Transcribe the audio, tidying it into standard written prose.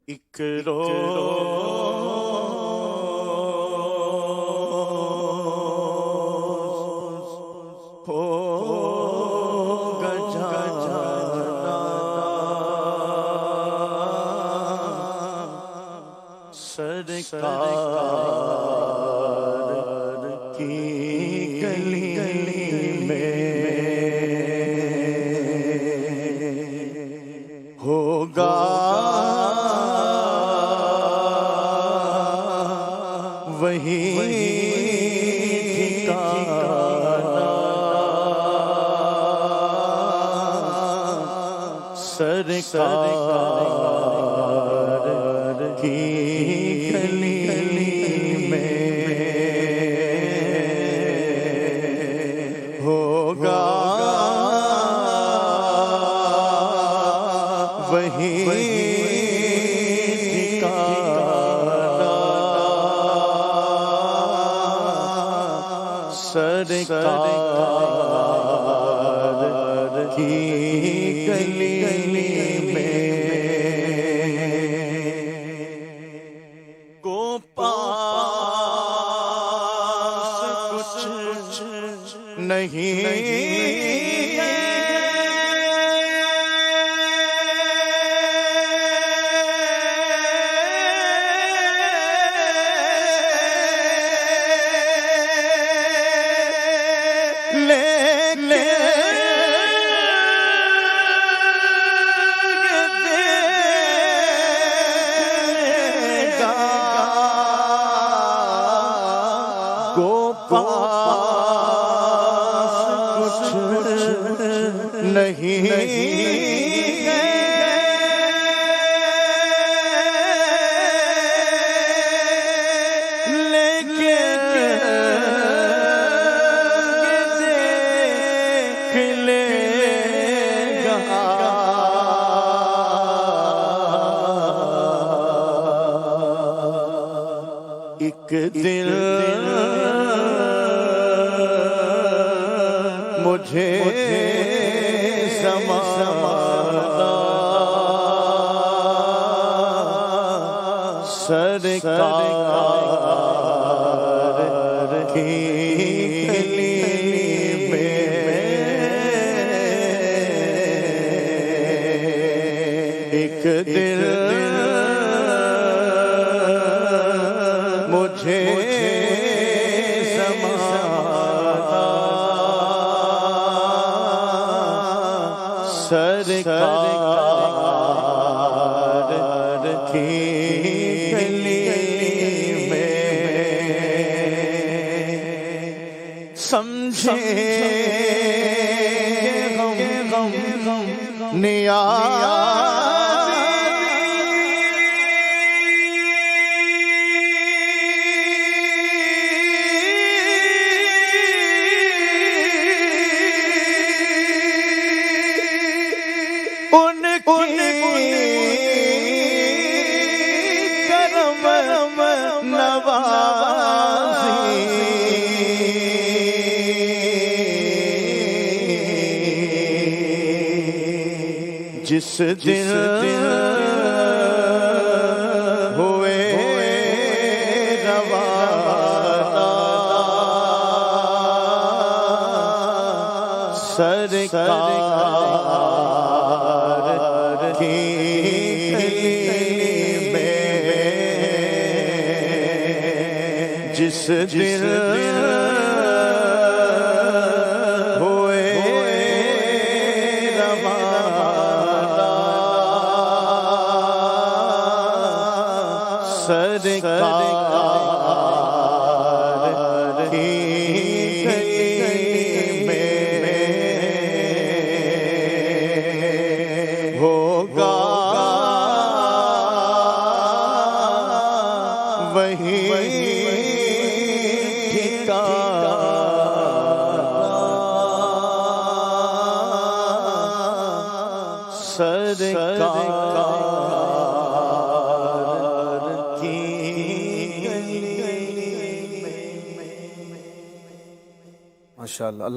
ایک روز ہوگا جانا سرکار کی گلی میں ہوگا وہی ٹھکانہ سرکار کی گلی میں ہوگا وہی سرکار کی گلی میں کو پاس کچھ نہیں ایک دل مجھے زمانہ سرکار کی گلی میں ایک دل مجھے زمانہ سرکار کی گلی میں سمجھے غم نیاز جس دن ہوئے روانہ سرکار کی گلی میں جس دن سرکار کی گلی میں ہوگا وہی ٹھکانہ سرکار کی گلی میں۔ ماشاءاللہ۔